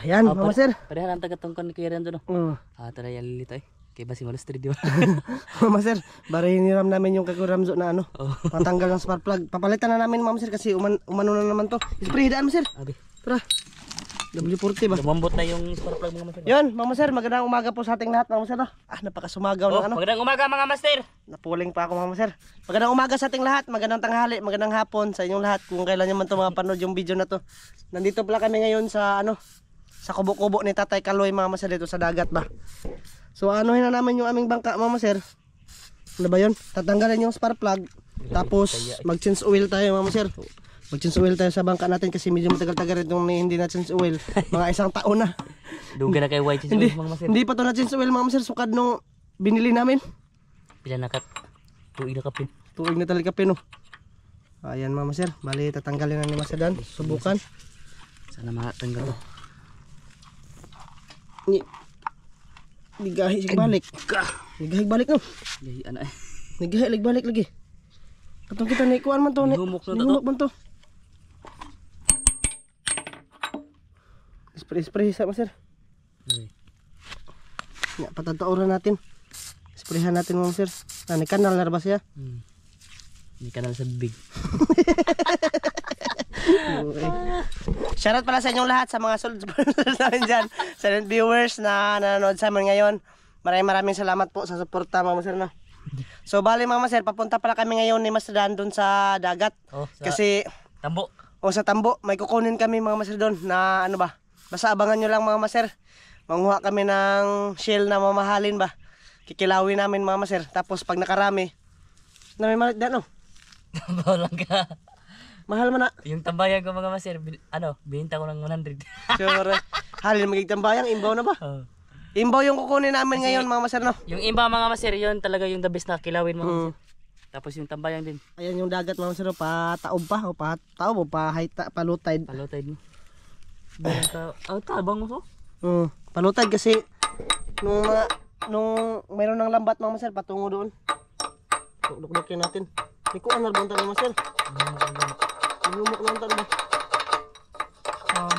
Yan, Mama Sir. Pareha lang tagatungkon ni Kuya Renzo no. Tara yalilito eh. Kaya ba si Malustri di ba? Mama Sir, bari hiniram namin yung kay Kuya Ramzo na ano. Patanggal ng spark plug. Papalitan na namin Mama Sir kasi umano na naman to. Spray daan Mama Sir. Abi. Tara. W40 ba? Lumambot na yung spark plug mga master. Yun, Mama Sir, magandang umaga po sa ating lahat, Mama Sir. Napakasumagaw ng ano. Magandang umaga mga master. Napuling pa ako, Mama Sir. Magandang umaga sa ating lahat, magandang tanghali, magandang hapon sa inyong lahat. Kung kailan nyo man ito mapanood yung video na to. Nandito pala kami ngayon sa ano, sa kubo-kubo ni Tatay Kaloy, Mama Sir, dito sa dagat ba. So anuhin na namin yung aming bangka, Mama Sir. Ano ba yun? Tatanggalin yung spark plug. Tapos mag-change oil tayo, Mama Sir. Mag-change oil tayo sa bangka natin kasi medyo matagal-tagal rin yung hindi na change oil. Mga isang taon na. Duga na kay white change oil mga master. Hindi pa to na change oil, Mama Sir. Sukad nung binili namin. Pila na kat? Tuig na kapin. Tuig na talaga pino. Ayan, Mama Sir. Bali, tatanggalin na ni Masadan. Subukan. Sana matanggal to. Nigahi sig balik. Nigahi balik no. Gahi ana eh. Nigahi balik lagi. Katong kita ni kuan man to ni. Humok na Humok man to. Spray sa Master. Ya, patatauran natin. Sprayhan natin Mama Sir. Ni kanal na ba siya? Ni kanal sa big. Shoutout pala sa inyong lahat sa mga subscribers namin dyan, silent viewers na nanonood sa amin ngayon. Maraming salamat po sa suporta Mama Sir no. So bali Mama Sir, papunta pala kami ngayon ni Master Dan doon sa dagat. Kasi Tambo. sa Tambo, may kukunin kami mga Master doon na ano ba. Basta abangan nyo lang mga Master. Manguha kami ng shell na mamahalin ba. Kikilawin namin mga Master. Tapos pag nakarami, na may malit dan no. Tambo lang ka. Mahal man na. Yung tambayan ko mga master, binta ko ng 100. Sure. Halin magigtambayang, imbaw na ba? Imbaw yung kukunin namin kasi ngayon mga Master no. Yung imba mga master, yun talaga yung the best na kilawin mga master. Tapos yung tambayang din. Ayan yung dagat mga Master, pataob pa o pataob o palutide. Palutide mo. Tabang mo so? Palutide kasi nung mayroon ng lambat mga Master patungo doon. Luklukin natin. Hindi ko anal bang mga Master. Lumok lang talo.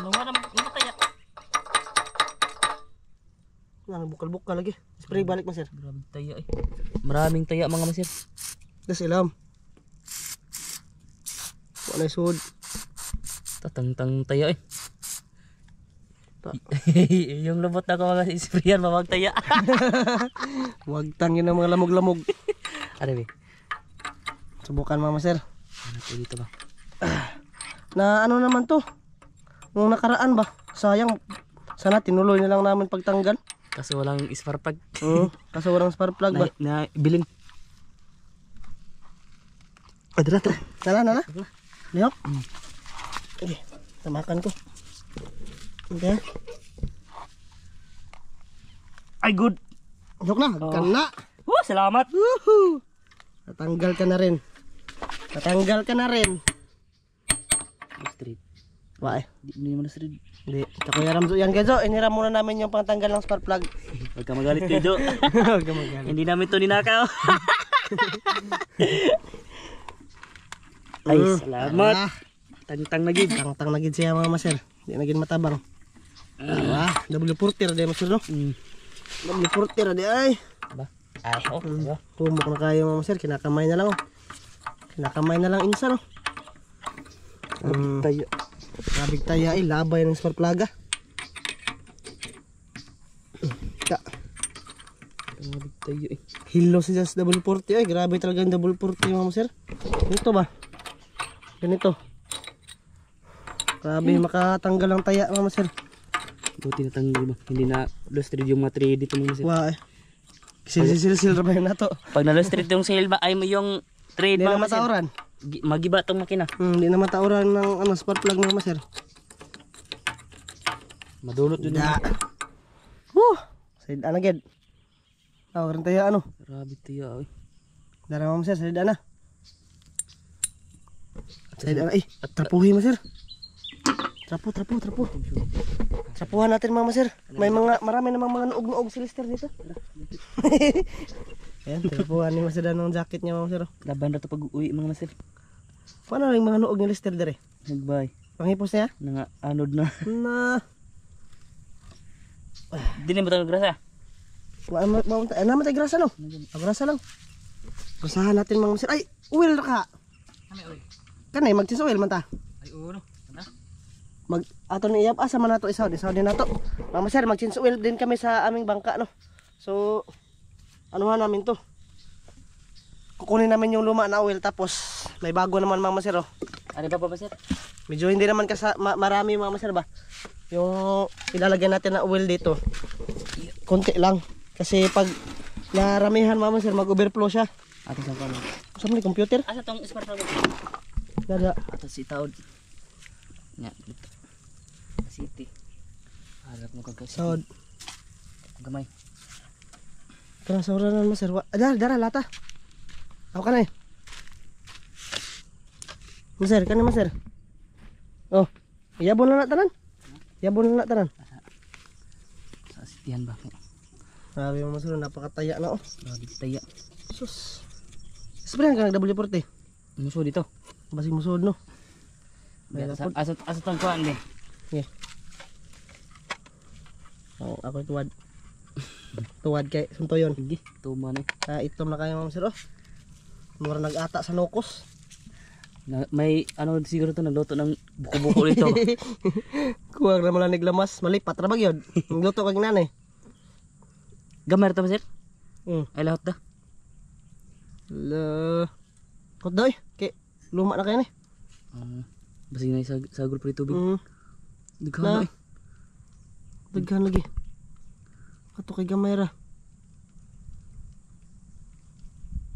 Nawala mo kaya. Bukal-bukal lagi. Spray balik Master. Maraming taya eh. Maraming taya mga master. Das ilam. Wala sud. Tatang taya eh. Yung lubot na ko mga isprayan mamagtaya. Huwag tangin ng mga lamog-lamog. Ano ba? Subukan Mama Sir. Ano to dito ba? Na ano naman to? Nung nakaraan ba? Sayang. Sana tinuloy na lang namin pagtanggal. Kaso walang spark plug. Kaso walang spark plug ba? Na bilin. Tara. Nala. Lihok. Okay. Tamakan ko. Okay. Ay good. Lihok na. Kana. Salamat. Woohoo. Tatanggal ka na rin. Street. Why? Hindi mo na street. Hindi. Kuya Ramzo yan Kezo. Iniram muna namin yung pangtanggal ng spark plug. Huwag ka magalit Kezo. Huwag ka magalit. Hindi namin to ninakaw. Ay, salamat. Tangtang na gid. Tangtang na gid siya mga Master. Hindi na gid matabang. W40 ra di Master no? W40 ra di ay. Ba? Ay, Humok na kayo mga Master. Kinakamay na lang oh. Kinakamay na lang insa no. Tayo. Kabig tayo ay labay ng spark plug. Kabig tayo eh. Hilo siya sa W40 ay. Grabe talaga yung W40 mga Master. Ito ba? Ganito. Grabe makatanggal ng taya mga Master. Buti natanggal ba? Hindi na lustrid yung mga 3 dito mga master. Wow eh. Sil ra ba yun na to? Pag na-lustrid yung sail ba ay mo yung trade Hindi mga na master. matauran. Magiba tong makina. Hindi na matauran ng ano, spark plug mga Master. Madulot yun. Said ana gid. Rin tayo ano. Grabe tayo eh. Dara mga Master, said ana. Said ana. Trapuhi Master. Trapo. Trapuhan natin mga Master. Marami namang mga nuog si Lester dito. Ayan, trapuhan ni Master ng jacket niya mga Master. Laban na to pag uwi mga master. Paano yung mga nuog ni Lester dere? Nagbay. Pangipos niya? Nga anod na. Na. Dili mo tayo grasa. Naman tayo grasa no? Grasa lang. Grasahan natin mga masir. Ay, oil ra ka. Kanay, mag-cheese oil man ta. Ay, oo no. Ato ni iyap asa man nato isaw din nato. Mama sir, mag-change oil din kami sa aming bangka no. So anuhan namin to. Kukunin namin yung luma na oil tapos may bago naman mama sir oh. Ano pa sir? Medyo hindi naman marami mama sir ba. Yung ilalagay natin na oil dito. Konti lang kasi pag naramihan mama sir mag-overflow siya. Ato sa kamo. Saan may computer? Asa tong smart phone? Dada. Ato si taod. Nya dito. City. Harap mo kag Saud. Gamay. Tara sa oranan mo sir. Dara lata. Ako ka na eh. Maser, kan maser. Oh, iyabon na tanan. Iyabon na tanan. Sa sitihan ba? Sabi mo maser, napakataya na oh. Grabe taya. Sus. Sprayan ka ng W40. Muso dito. Basig musod no. Asa tong kuan be. Yeah. Oh, ako tuwad. Tuwad kay suntoyon. Sige, tuma na. Itom na kayo mga sir oh. Mura nag-ata sa nokos. May ano siguro to nagluto ng buko-buko dito. Kuwag na malanig lamas, malipat ra ba gyud? Nagluto kag nanay. Gamay to sir? Ay lahat da. Kot daw kay luma na kayo ni. Basig na sa gulpo tubig. Daghan na. Daghan lagi. Ato kay gamay ra.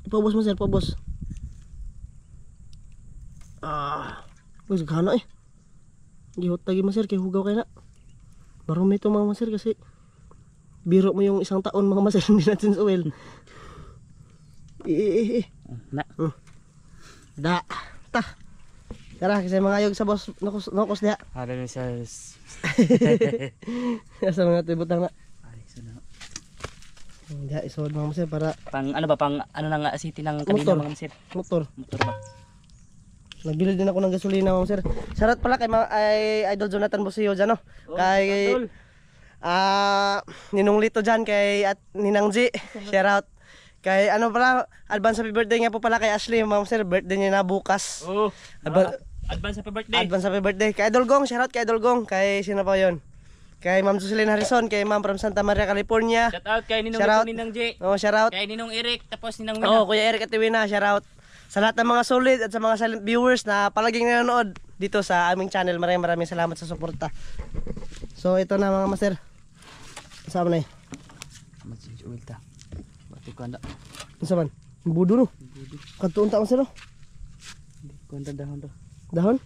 Ipabos mo sir, pabos. Wis gana eh. Gihot tagi mo sir kay hugaw kay na. Marumi to mga sir kasi biro mo yung isang taon mga sir hindi natin sa oil. Na. Da. Ta. Tara kasi mga ayog sa boss nokos diha. Ada ni sa Sa mga tibutang na. Ay sana. Diha isod mga sir para Pang ano ba pang ano na nga city ng kanina mga sir. Motor. Motor ba? Nagbili din ako ng gasolina mga sir. Shoutout pala kay Idol Jonathan Bosio dyan no. Kay Ninong Lito dyan kay at Ninang G. Shoutout. Kay ano pala, advance happy birthday nga po pala kay Ashley mga sir. Birthday niya na bukas. Oh. Advance happy birthday. Advance happy birthday. Kay Idol Gong, shoutout kay Idol Gong. Kay sino pa yon? Kay Ma'am Jocelyn Harrison, kay Ma'am from Santa Maria, California. Shout out kay Ninong Shoutout. Ninang J. Oh, shoutout. Kay Ninong Eric tapos Ninang Wina. Oh, Kuya Eric at Wina, shoutout. Sa lahat ng mga solid at sa mga silent viewers na palaging nanonood dito sa aming channel. Maraming salamat sa suporta. So ito na mga master. Kasama na eh. Mag-change oil ta. Bati ko anda. Isa man? Budo no? Kantuon ta master no? Kuwenta dahon to. Dahon?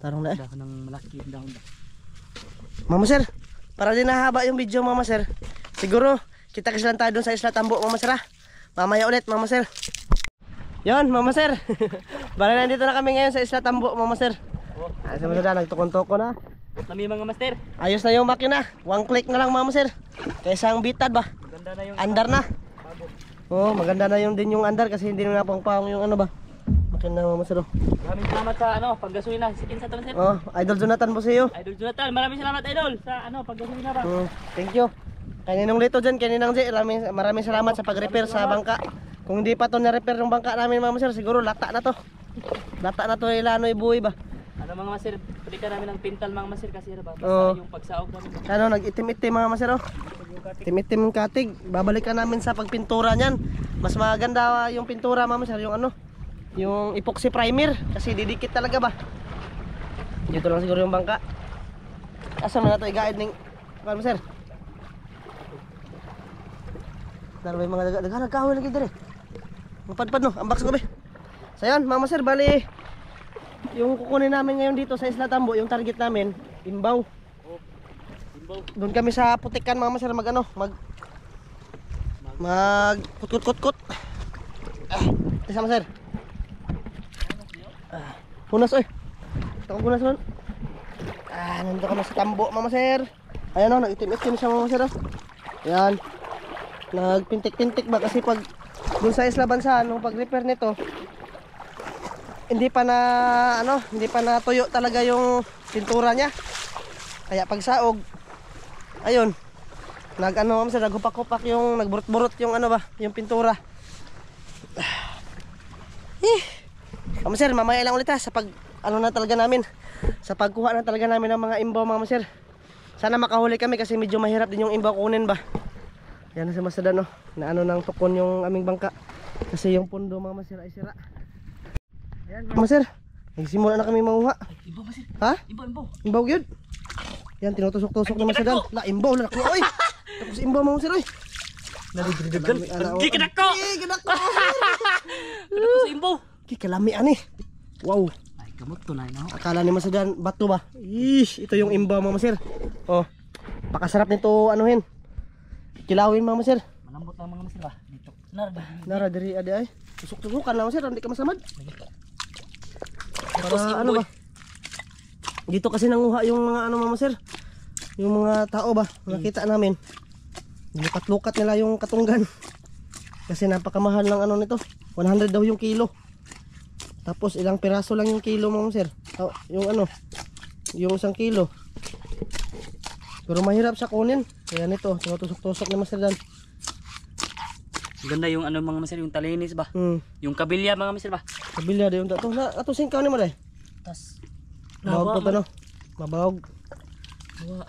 Tarong na eh. Dahon ng malaki dahon ba. Mama sir, para din nahaba yung video mama sir. Siguro kita kasi lang tayo dun sa Isla Tambo mama sir ha. Mamaya ulit mama sir. Yon mama sir. Bala nandito na kami ngayon sa Isla Tambo mama sir. Ay sa mga nagtukon-toko na. Kami mga master. Ayos na yung makina. One click na lang mama sir. Kaysa ang bitad ba? Maganda na yung Andar na. Oh, maganda na yung din yung andar kasi hindi na napangpang yung ano ba. Makina mama sir. Maraming salamat sa ano, paggasolina. Sikin sa sir. Oh, Idol Jonathan Bosio. Idol Jonathan, maraming salamat idol sa ano, paggasolina ba. Thank you. Kay Ninong Lito dyan, kay Ninang J, maraming salamat sa pag-repair sa bangka. Kung hindi pa to na-repair yung bangka namin mga sir, siguro lata na to. Lata na to ilanoy buhay ba. Ano mga master, palitan namin ng pintal mga master kasi ano ba, basta Oo. yung pagsaog namin. Ano, nag-itim-itim mga maser oh. Itim-itim yung katig. Babalikan namin sa pagpintura niyan. Mas maganda yung pintura mga maser, yung ano, yung epoxy primer kasi didikit talaga ba. Dito lang siguro yung bangka. Asa man na to i-guide ning mga maser. Daro may mga daga nagkahoy lagi dire. Mapadpad no, ambak sa gabi. So yan, mga maser, bali yung kukunin namin ngayon dito sa Isla Tambo, yung target namin, Imbaw. Doon kami sa Putikan mga maser mag kut-kut-kut-kut. Isa maser. Hunas oy. Ito hunas man. Nandito kami sa Tambo mga maser. Ayan o, nag-itim-itim siya mga maser. Ayan. Nagpintik-pintik ba kasi pag doon sa Isla Bansa, nung pag-repair nito, hindi pa na tuyo talaga yung pintura niya. Kaya pag saog, ayun, Nag-ano mga sir, naghupak-hupak yung, nagburot-burot yung ano ba, yung pintura. Mga sir, mamaya lang ulit ha, sa pag, ano na talaga namin, sa pagkuha na talaga namin ng mga imbaw mga sir. Sana makahuli kami kasi medyo mahirap din yung imbaw kunin ba. Yan na si Masada no, na ano nang tukon yung aming bangka. Kasi yung pundo mga sir ay sira. Ayan mga sir, nagsimula na kami manguha. Imbaw ba sir? Ha? Imbaw. Imbaw yun. Yan, tinutusok-tusok ni Masada. La, imbaw na nakuha oy. Tapos imbaw mga sir oy. Nalidridagan. Gikinak ko! Gikinak ko! Gikinak ko sa imbaw. Kikalami ani. Wow. Ay, kamot to na no. Akala ni Masadan, bato ba? Ito yung imbaw mga sir. Oh, pakasarap nito anuhin. Kilawin mga sir. Malambot lang mga sir ba? Dito. Nara diri ade ay. Tusok-tusukan lang sir, hindi ka masamad. Para ano ba? Dito kasi nanguha yung mga ano mga sir. Yung mga tao ba? Nakita namin. Lukat-lukat nila yung katunggan. Kasi napakamahal ng ano nito. 100 daw yung kilo. Tapos ilang piraso lang yung kilo mga sir. Oh, yung ano, yung 1 kilo. Pero mahirap siya kunin. Kaya nito, tinutusok-tusok ni Master Dan. Ganda yung ano mga sir, yung talinis ba? Yung kabilya mga sir ba? Kabilya dayon dato. Na ato singkaw ni mo dai. Tas Mabawag pa to no. Mabawag. Bawa.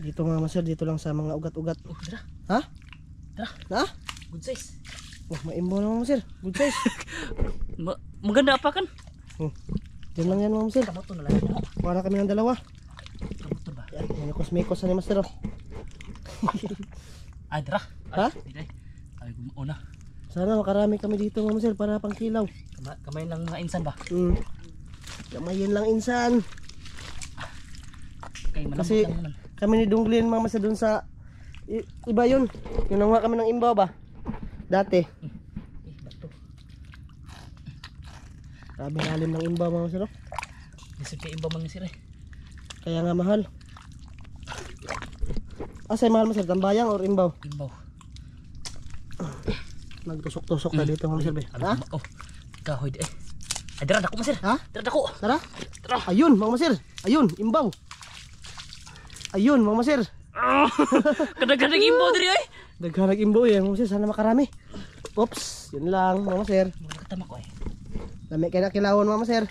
Dito mga sir, dito lang sa mga ugat-ugat. Oh, dira. Ha? Dira. Ha? Good size. Wah, maimbo na mga sir. Good size. Maganda pa kan? Diyan lang yan mga sir. Kamot to na lang. Para kami ng dalawa. Kamot to ba? Yan, minikos-mikos ni Master. Ay, dira. Ha? Dira. Ay, una. Sana makarami kami dito mga sir para pang kilaw. Kamay lang mga insan ba? Kamayin lang insan. Kay malambot Kasi lang naman. kami ni Dunglin mga masa dun sa iba yun. Yung nanguha kami ng imbaw ba? Dati. Bato. Grabe lalim ng imbaw mga sir. Lisod kay imbaw mga sir eh. Kaya nga mahal. Asay mahal mo sir, tambayang or imbaw? Imbaw. Nagtusok-tusok na dito mga sir. Ha? Oh, kahoy di eh. Ay, dira dako sir. Ha? Dira dako. Tara. Tara. Ayun mga sir. Ayun, imbaw. Ayun mga sir. Kadang-kadang imbaw diri eh. Daghanag imbaw yan mga sir. Sana makarami. Oops. Yun lang mga sir. Magkatama ko eh. Dami kayo na kilawon mga sir.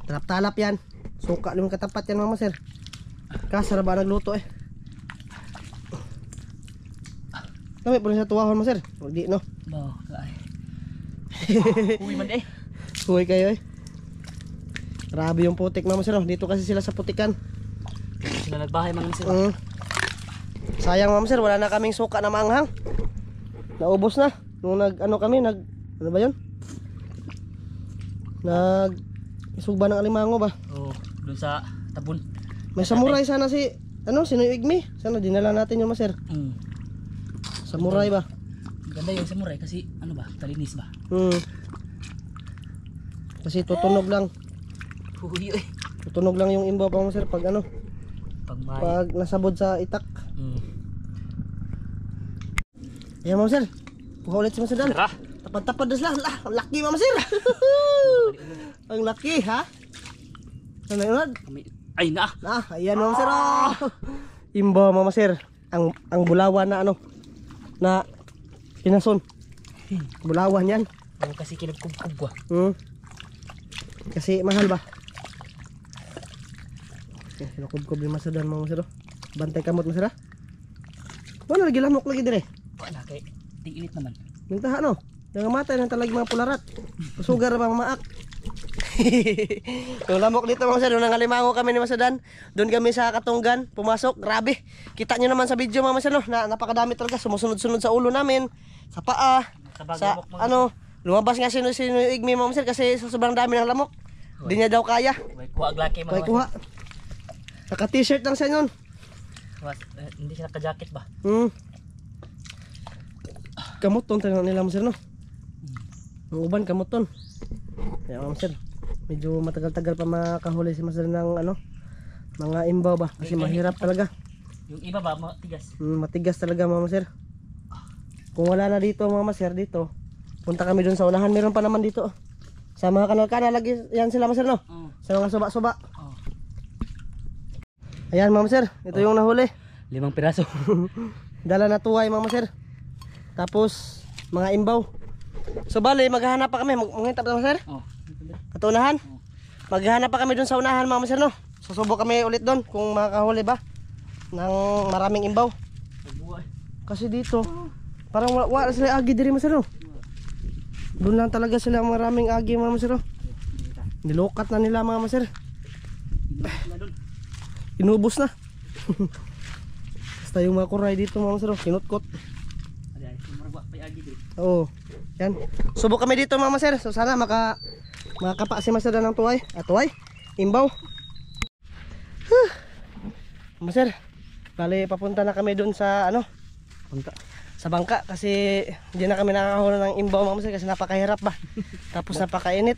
Talap-talap yan. Suka yung katapat yan mga sir. Kasara ba nagluto eh. Dami po rin sa tuwahon mga sir. O di no. Baw, kaay. Uwi man eh. Huwi kayo eh. Grabe yung putik mga sir. Dito kasi sila sa putikan. Sila nagbahay mga sir. Sayang mga sir. Wala na kaming suka na maanghang. Naubos na. Nung ano ba yun? Isugba ng alimango ba? Oh, dun sa tabon. May samurai sana si sino yung Igmi? Sana dinala natin yung maser. Samurai ba? Ganda yung samurai kasi ano ba? Talinis ba? Kasi tutunog lang. Uy eh. Tutunog lang yung imbaw pa maser pag pag nasabod sa itak. Ayan maser. Kuha ulit si Maser Dan. Tara. Tapad-tapad na sila. Laki mga maser. Ang laki ha? Ano yun? Ay na. Ayan mga sir. Imbaw mga sir. Ang bulawan na na pinason. Bulawan yan. Oh, kasi kinagkubkub ba? Kasi mahal ba? Kinakubkob yung masadan mga sir. Bantay kamot masira. Wala lagi lamok lagi dire. Wala kay init naman. Yung taha no. Yung matay ng talag mga pularat. Sugar bang maak. Yung lamok dito mga sir, nung nangalimango kami ni Masadan, doon kami sa Katunggan, pumasok, grabe. Kita nyo naman sa video mga sir, no? Napakadami talaga, sumusunod-sunod sa ulo namin, sa paa, sa lumabas nga sino yung Igmi mga sir kasi sa sobrang dami ng lamok. Hindi niya daw kaya. May kuha glaki mga. May kuha. Naka t-shirt lang siya nun. Hindi siya naka-jacket ba? Kamuton talaga nila mga sir, no? Ang uban kamuton. Kaya mga sir, medyo matagal-tagal pa makahuli si Master ng mga imbaw ba kasi mahirap talaga. Yung iba ba matigas? Matigas talaga mga sir. Kung wala na dito mga sir dito, punta kami doon sa unahan. Meron pa naman dito. Sa mga kanal-kanal lagi yan sila mga sir, no? Sa mga suba-suba. Ayan mga sir, ito yung nahuli. 5 piraso. Dala na tuway mga master. Tapos mga imbaw. So bali maghahanap pa kami. Mangita pa master? Oh. Katunahan? Maghahanap pa kami dun sa unahan mga master no. Susubok kami ulit doon kung makakahuli ba ng maraming imbaw. Kasi dito parang wala sila agi diri master no. Doon lang talaga sila maraming agi mga master no. Nilokat na nila mga master. Inubos na. Basta yung mga kuray dito mga master no. Kinutkot. Oo. Yan. Subok kami dito mga master. So sana makakapa si master ng tuway. Tuway. Imbaw. Master. Bali papunta na kami doon sa ano? Bangka. Sa bangka kasi hindi na kami nakakahuli ng imbaw mga master kasi napakahirap ba. Tapos napakainit.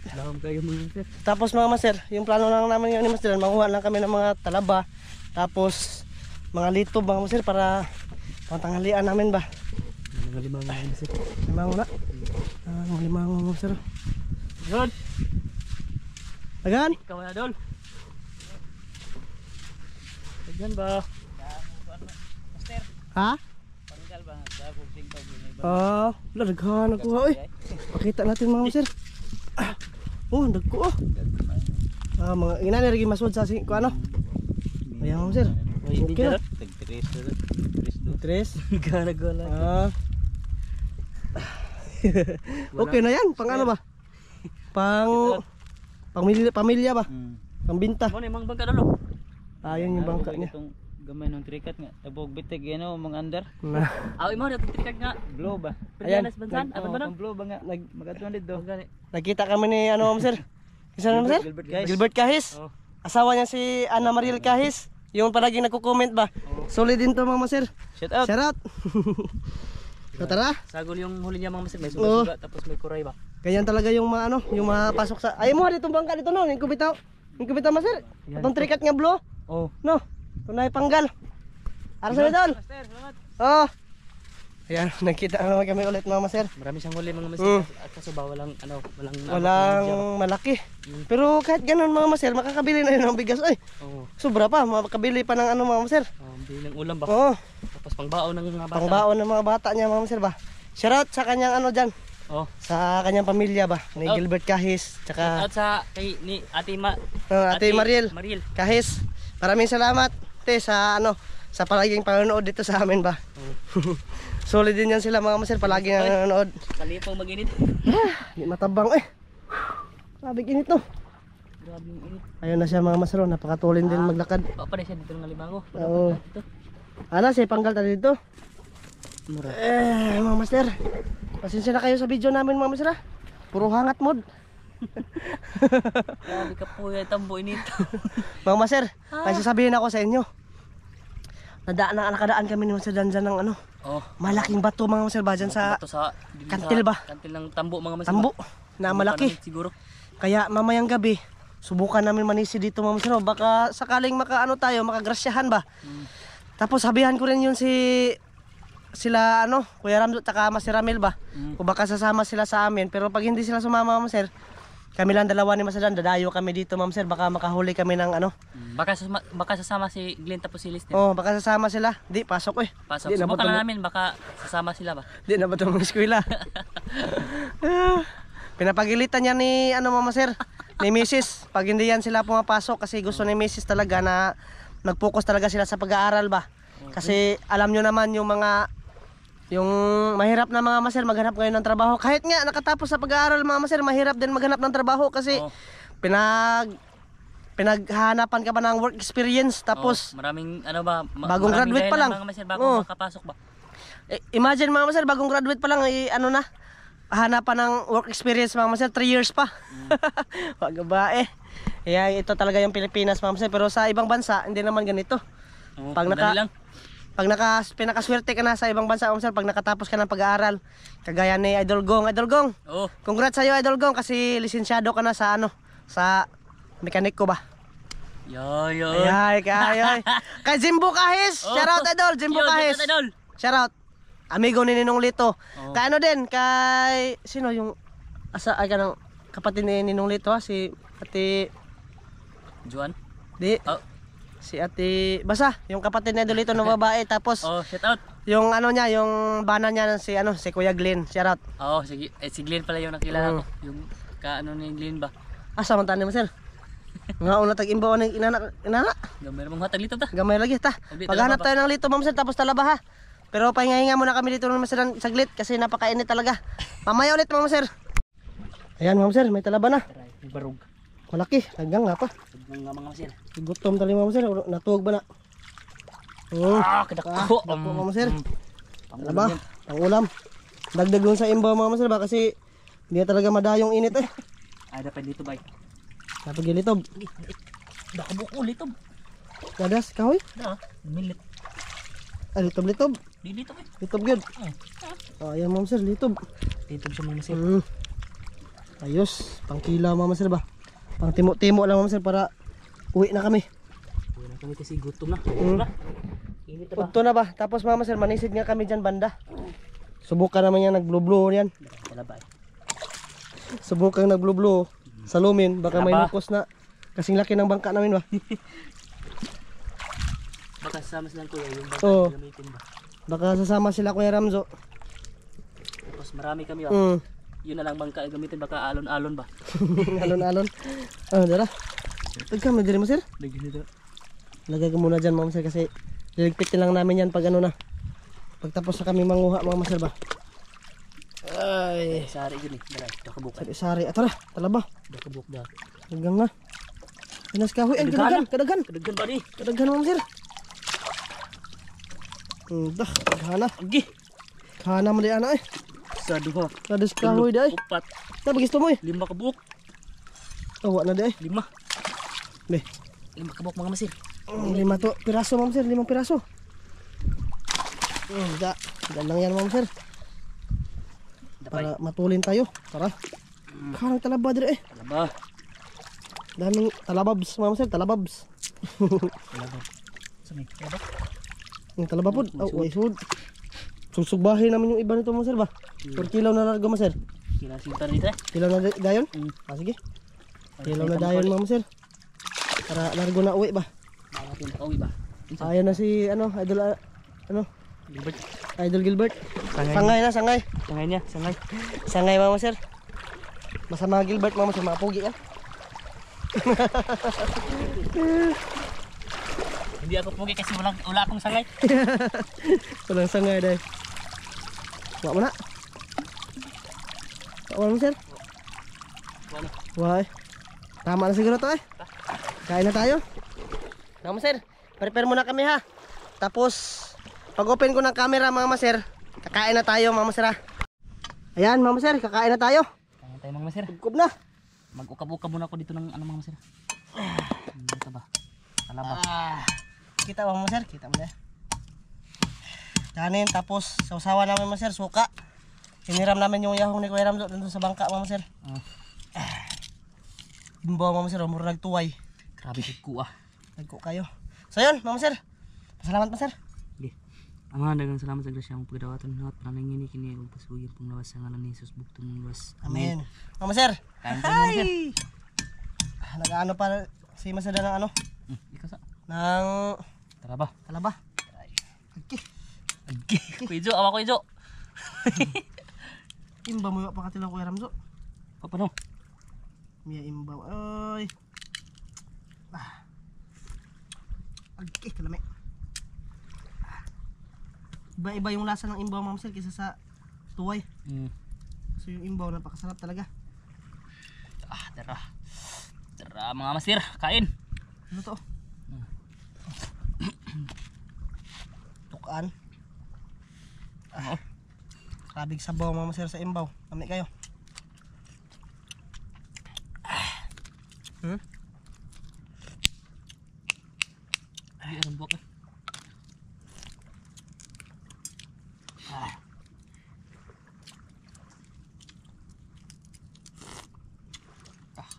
Tapos mga master, yung plano lang namin ngayon ni master, manguha lang kami ng mga talaba. Tapos mga lito mga master para pantanghalian namin ba. Mga limang mga master. Limang na. Mga limang mga master. Dol. Agan? Ikaw na dol. Agan ba? Ha? Daghan ako oy. Pakita natin mga master. Oh, dagko oh. Mga inani lagi masud sa ko ano. Ayan mga master. Okay na. Tres. Gana. Okay na yan, pang ano ba? Pamilya ba? Pambinta. Mo ni mang bangka dolo. Ayun yung bangka niya. Itong gamay ng trikat nga. Tabog bitig yan o mga under. Na. Aw imo na trikat nga. Blow ba? Ayan. Ayan. Bansan. Apa ba no? Blow ba nga? Magatuan dito. Nakita kami ni ano master. Isa na master? Gilbert Kahis. Oh. Asawa niya si Ana Mariel Kahis. Yung palaging nagko-comment ba? Solid din to mga master. Shout out. Shout out. So tara. Sagol yung huli niya mga master. May Oo. suga tapos may kuray ba? Ganyan talaga yung mga ano, yung mapasok sa. Ay mo dito bangka dito no, yung kubitaw. Yung kubitaw master. Atong trikat nga blow. Oh. No. Tunay panggal. Ara sa idol. Master, salamat. Oh. Ayan, nakita naman kami ulit mga master. Marami siyang huli mga master. At kaso ba walang ano, Walang malaki. Pero kahit ganun mga master, makakabili na yun ng bigas. Ay, Oo. sobra pa, makakabili pa ng ano mga master. Bili ng ulam ba? Oo, Tapos pangbaon ng mga bata. pangbaon ng mga bata niya mga master ba. Shoutout sa kanyang ano dyan, Oh. sa kanyang pamilya ba, ni Out. Gilbert Kahis, tsaka At sa kay ni Ate Ate Mariel Mariel. Kahis. Maraming salamat te sa ano, sa palaging panonood dito sa amin ba. Solid din yan sila mga master, palagi nanonood. Kali pang mag-init. Di matabang eh. Sabi init no. Grabe yung init. Ayun na siya mga master, napakatulin din maglakad. Pa siya dito ng limango. Oo. Dito. Ala, si panggal tayo dito. Mura. Mga master. Pasensya na kayo sa video namin mga master ah. Puro hangat mod. Grabe ka po yung tambo init. Mga master, may sasabihin ako sa inyo. Nakadaan kami ni Master dyan ng ano, Oh. malaking bato mga master ba dyan sa Bato sa kantil ba? Kantil ng tambo mga master. tambo na malaki. Siguro. Kaya mamayang gabi, subukan namin manisi dito mga master. Baka sakaling makaano tayo, makagrasyahan ba? Tapos sabihan ko rin yun sila ano, Kuya Ramdo at Master Ramil ba? O baka sasama sila sa amin. Pero pag hindi sila sumama mga master, kami lang dalawa ni Master Dan, dadayo kami dito mga master. Baka makahuli kami ng ano. Baka sasama si Glenn tapos si Liz. Oh, baka sasama sila. Di, pasok eh. Pasok. Di, Subukan nabato na mo. namin baka sasama sila ba? Di na ba ito mga eskwela? Pinapagilitan niya ni ano mama sir, ni Mrs. Pag hindi yan sila pumapasok kasi gusto ni Mrs. talaga na nag-focus talaga sila sa pag-aaral ba. Kasi alam nyo naman yung mahirap na mga maser maghanap ngayon ng trabaho. Kahit nga nakatapos sa pag-aaral mga maser, mahirap din maghanap ng trabaho kasi pinaghanapan ka ba ng work experience tapos maraming ano ba bagong graduate pa lang. Mga maser bago makapasok ba. Imagine mga maser, bagong graduate pa lang ano na, hanapan ng work experience mga maser, 3 years pa. Wag ba eh. Kaya ito talaga yung Pilipinas mga maser, pero sa ibang bansa hindi naman ganito. Pinakaswerte ka na sa ibang bansa mga maser, pag nakatapos ka ng pag-aaral. Kagaya ni Idol Gong. Idol Gong. Oh. Congrats sa iyo Idol Gong kasi lisensyado ka na sa ano, sa mekaniko ba? Yoy. Ay, kayoy. Kay Jimbo Kahis. Shout out Idol, Jimbo Kahis. Shout out. Amigo ni Ninong Lito. Kay ano din, kay sino yung kanang kapatid ni Ninong Lito ha? Si Ate Juan? Di. Oh. si Ate Basa, yung kapatid na Idolito na babae. Tapos Oh, shout out. yung ano niya, yung bana niya si ano, si Kuya Glenn. Shout out. Oh, sige. Si Glenn pala yung nakilala ko. Yung kaano ni Glenn ba? Asa man tani mo sir? Nga una tag imbaw ni inana. Gamay mong hatag lito ta. Gamay lagi ta. Saglit, Maghanap talaba tayo ng lito ma'am sir tapos talaba ha. Pero pahinga-hinga muna kami dito ng sir saglit kasi napakainit talaga. Mamaya ulit ma'am sir. Ayan ma'am sir, may talaba na. Taray, may barog. Malaki, hanggang nga pa. Tugmang nga mga masir. Gutom tali ma'am sir, natuwag ba na? Kadako. Dako ma'am sir. Talaba, Pangulam. ang ulam. Dagdag dun sa imbaw ma'am sir ba kasi hindi na talaga madayong init eh. Ay, dapat dito bay. Napagilitob. Dako buko litob. Dadas, kahoy. Da, milit. Ah, litob-litob. Di dito bay. Litob good. Oh, ayan ma'am sir, litob. Litob siya mga masir. Ayos, pang kila mama sir ba? Pang timo-timo lang mama sir para uwi na kami. Uy na kami kasi gutom na. Init na ba? Punto na ba? Tapos mama sir, manisid nga kami dyan banda. Subukan naman yan, nag-blue-blue yan. Wala ba? Subukan nag-blue-blue sa lumin, baka may Aba. nukos na. Kasing laki ng bangka namin ba? Baka sasama sila ko yung bangka Oo. gamitin ba? Baka sasama sila Kuya Ramzo. Tapos marami kami ba? Hmm. Yun na lang bangka gamitin baka alon-alon ba? Alon-alon. Oh, dara. Tagka mo diri mo sir. Lagi dito. Lagay ko muna dyan mama sir kasi liligpitin lang namin yan pag ano na. Pagtapos na kami manguha mama sir ba? Ay. Sari yun eh. Daray, dakabuk. Sari-sari. Tara, talaba. Dakabuk da. Hanggang na. Pinas kahoy. Ay, Kadaghan. kadaghan. Kadaghan ba di? Kadaghan mama sir. Dah, kahana. Agi. Kahana mo di ana eh. Sa duha. Ladas kahoy di ay. Upat. Ta bagis mo eh. 5 kabuk. Tawa na di ay. 5. Be. 5 kabuk mga masir. 5 to piraso ma'am sir, 5 piraso. Da, lang yan ma'am sir. Dapay. Para matulin tayo. Tara. Karang talaba dire eh. Talaba. Daming talababs ma'am sir, talababs. Talaba. Sami. Talaba. Yung talaba po. Oh, ay sud. Susugbahin naman yung iba nito ma'am sir ba? 4 kilo na largo ma'am sir. Kila sinta dito eh. Kilo na dayon? Mm. Ah, sige. Kilo na dayon ma'am sir. Para largo na uwi ba? Mga pinakawi ba? Ayan na si ano, idol ano, Gilbert. Idol Gilbert. Sangay. Sangay na, sangay. Sangay niya. Sangay. Sangay mama sir. Masama Gilbert mama sir, mapugi yan. Hindi ako pugi kasi wala akong sangay. Walang sangay dahil. Wala mo na. Wala mo sir. Wala. Why? Tama na siguro to eh. Kain na tayo. Mama sir, prepare muna kami ha. Tapos, pag open ko ng camera mga maser, kakain na tayo mga maser ha. Ayan mga maser, kakain na tayo. Kaya tayo mga masir. Kup na. Mag-ukab-ukab muna ako dito ng ano mga masir. Dito ba? Talaba. Kita mga maser, kita mo na. Kanin, tapos sausawa namin mga maser, suka. Hiniram namin yung yahong ni Kuya Ramzo dito sa bangka mga maser. Imbaw mga maser, mura nagtuway. Grabe ko ah. Nagko kayo. So yun mga maser, pasalamat maser. Sige. Ama, dagang salamat sa grasya mong pagdawatan lahat. Panangin ni kini ug pasugid pong lawas sa ngalan ni Jesus bugtong mong lawas. Amen. Mga maser. Kain tayo mga masir. Nag-ano pa si maser ng ano? Ikaw sa. Ng Tara ba? talaba. Okay. Agi. Kuijo, awa kuijo. Imbaw mo pa katilang Kuya Ramzo. Paano? Miya imbaw. Ay. Okay, kalami. Iba-iba yung lasa ng imbaw mga maser kaysa sa tuway. So yung imbaw napakasarap talaga. Tara. Tara mga masir, kain. Ano to? Tukaan. Sabig sabaw mga maser sa imbaw. Kami kayo. Ay, anong buwak eh.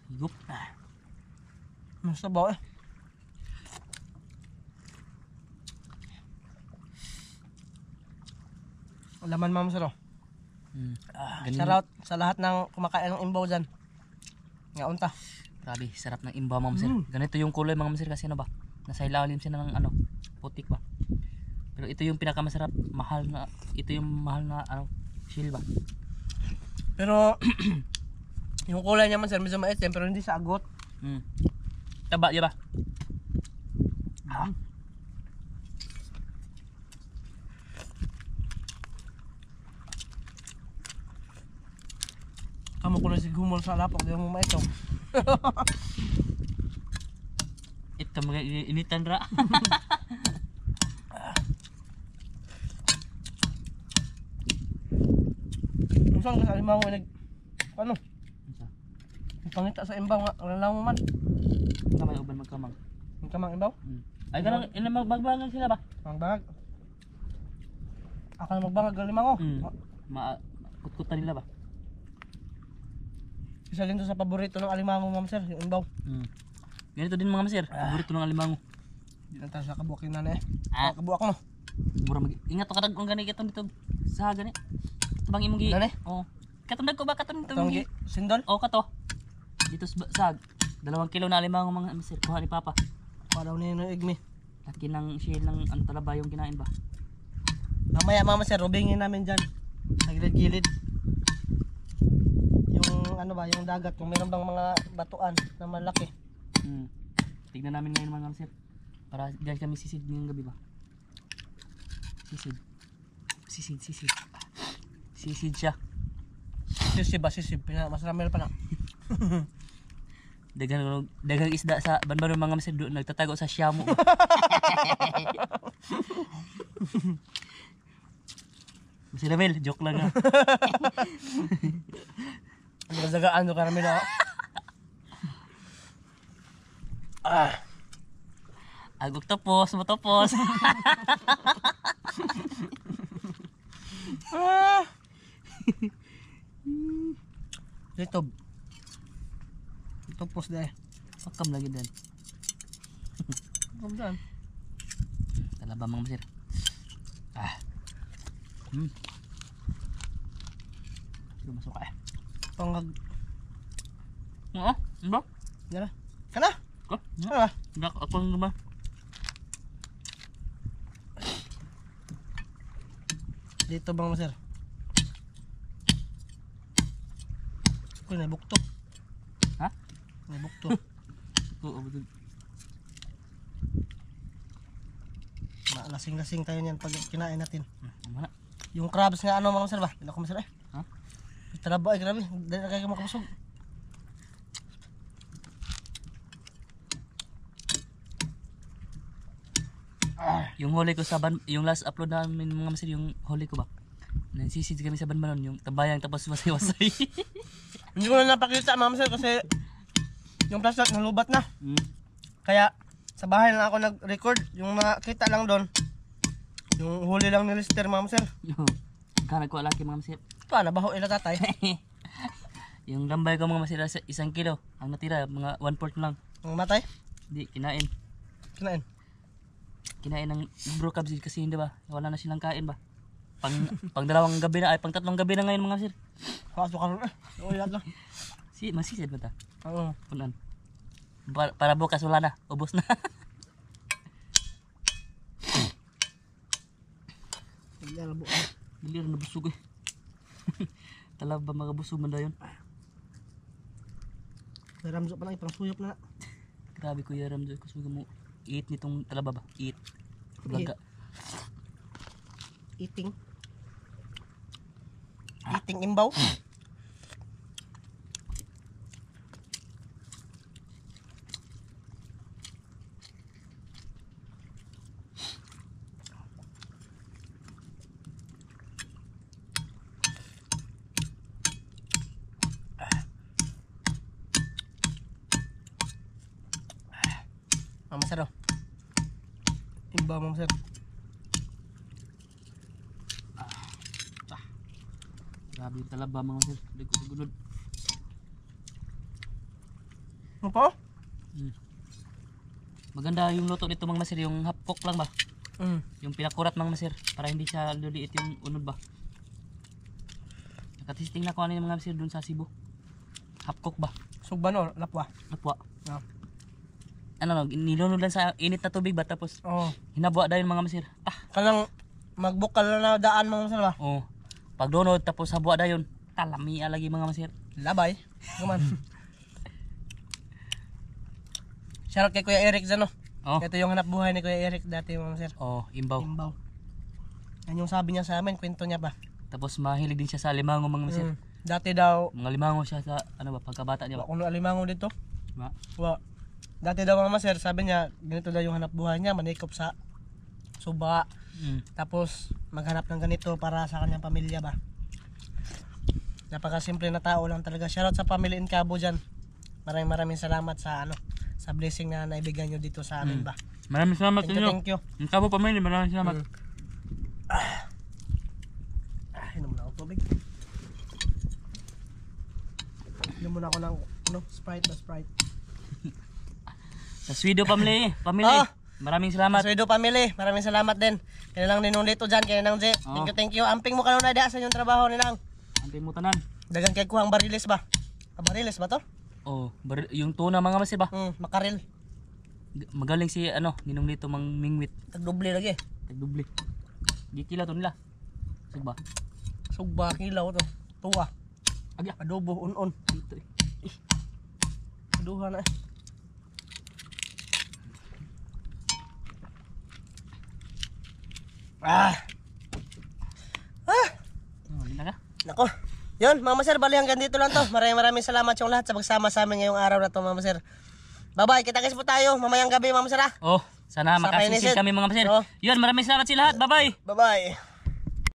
Higup. Sabaw eh. Laman mga maser oh. Ganun. Shoutout sa lahat ng kumakain ng imbaw dyan. Nga unta. Grabe, sarap ng imba mga masir. Ganito yung kulay mga masir kasi ano ba? Nasa ilalim siya ng ano, putik ba. Pero ito yung pinakamasarap, ito yung mahal na ano, shell ba. Pero yung kulay niya man sir, medyo maitim pero hindi sa agot. Taba, di ba? Kamu ko na si gumol sa lapok, di mo maitom. Ito mga initan ra. Saan ka sa alimango nag... Ano? Ang pangita sa imbaw nga, ang lalaw mo man. Kamay uban magkamang. Ang kamang imbaw? Ay ganang magbangan sila ba? Ang bag. Ako na magbangag ang limango. Kutkutan nila ba? Isa din to sa paborito ng alimango ma'am sir, yung imbaw. Ganito din mga masir, paborito ng alimango. Di lang tayo sa kabuakin na eh. Kabuak mo. Mura ingat to kadag kung gani kitong dito sa gani. Ito bang imong gi? Nani? Oh. Katundag ko ba katong dito Itong gi? sindol? Oh kato. Dito sa 2 kilo na alimango mga masir, kuha ni papa. Para daw nino igmi. Laki ng shell ng ano talaba yung kinain ba? Mamaya mama sir, rubingin namin dyan. Sa gilid-gilid. Yung ano ba, yung dagat, kung meron bang mga batuan na malaki. Tignan namin ngayon mga masir. Para diyan kami sisid ngayong gabi ba? Sisid siya. Sisib ba, sisib. Mas ramel pa na. Dagang isda sa banbaro mga masir doon nagtatago sa siyamo. Masir Ramel, joke lang ha. Nagzagaan doon ka namin na. Agok tapos, matapos. Dito. Tupos deh. Pakam lagi dan. Kemudian. Talaba mga masir. Sige masuk ka eh. Pangag. Oo, ano? Yan na. Kana? Ko? Ano ba? Nak ako naman. Dito bang sir? Ko na bukto. Ha? May bukto. Oo, betul. Lasing-lasing tayo niyan pag kinain natin. Mana? Yung crabs nga ano mga sir ba? Hindi ako masir eh. Ha? Talaba ay grabe. Dahil na kayo makabusog. Yung huli ko sa yung last upload namin mga masir, yung huli ko ba? Nagsisid kami sa Banbanon, yung tabayang tapos wasay-wasay. Hindi ko na napakita mga sir kasi yung plastic nalubat na. Kaya sa bahay lang ako nag-record. Yung makita lang doon. Yung huli lang ni Lister mga sir. Kana ko laki mga masir. Paano baho ila tatay? Yung lambay ko mga masir sa 1 kilo, ang natira mga 1/4 lang. Ang matay? Di kinain. Kinain. Kinain ng bro cubs kasi hindi ba? Wala na silang kain ba? Pang 2 gabi na ay pang 3 gabi na ngayon mga sir. Kaso karon eh. Uy lang. Masisid ba ta? Oo. Punan. Para bukas wala na, ubos na. Dili rin nabusog eh. Talaba magabusog man dayon. Ramzo pa lang ipang suyop na. Grabe Kuya Ramzo, kusuga mo eat nitong talaba ba? Eat. Blaga. Eating. Eating imbaw. Mama sir oh. Imbaw mama sir. Grabe yung talaba mga sir. Hindi ko gunod. Ano po? Maganda yung luto nito mga masir, yung half cook lang ba? Mm. Yung pinakurat mga masir, para hindi siya luliit yung unod ba? Nakatisting na ko ano yung mga masir dun sa Cebu. Half cook ba? Sugban o lapwa. Napwa. Ah. nilunod lang sa init na tubig ba tapos Oh. hinabuwa dayon mga masir. Kanang magbukal na daan mga masir ba? Oh. Pagdunod tapos habuwa dayon, talami lagi mga masir. Labay. Kuman. Shoutout kay Kuya Eric dyan, no? Oh. Ito yung hanap buhay ni Kuya Eric dati mga masir. Oh, imbaw. Imbaw. Yan yung sabi niya sa amin, kwento niya ba? Tapos mahilig din siya sa limango mga masir. Dati daw, Mga limango siya sa pagkabata niya ba? kung alimango dito. Diba? Dati daw mga masir, sabi niya, ganito daw yung hanap buhay niya, manikop sa suba. Tapos maghanap ng ganito para sa kanyang pamilya ba. Napakasimple na tao lang talaga. Shoutout sa family in Cabo dyan. Maraming salamat sa sa blessing na naibigay nyo dito sa amin ba. Maraming salamat sa inyo. Thank you. Ang Cabo pamilya, maraming salamat. Inom na ako tubig. Inom muna ako ng Sprite na Sprite. Sa Swido family, Ah! maraming salamat. Maswedo family, maraming salamat din. Kaya lang ninong dito dyan, kaya nang J. Thank you. Amping mo kanong na sa inyong trabaho ninang. Antay mo tanan. Dagan kay kuhang bariles ba? Bariles ba to? Oh, yung tuna mga masir ba? Makaril. Magaling si ninong dito mang mingwit. Tagdoble lagi. Tagdubli. Di kila to nila. Sugba. Sugba kilaw to. Tuwa. Agya. Adobo unon. Dito eh. Duha na. Oh, di na ka? Nako. Yun, mga masir, bali hanggang dito lang to. Maraming salamat yung lahat sa pagsama sa amin ngayong araw na to, mga masir. Bye-bye, kita-kits po tayo mamayang gabi, mga masir. Oh, sana Sa makasisid painisid. kami mga masir. Oh. Yun, maraming salamat sa lahat. Bye-bye. Bye-bye.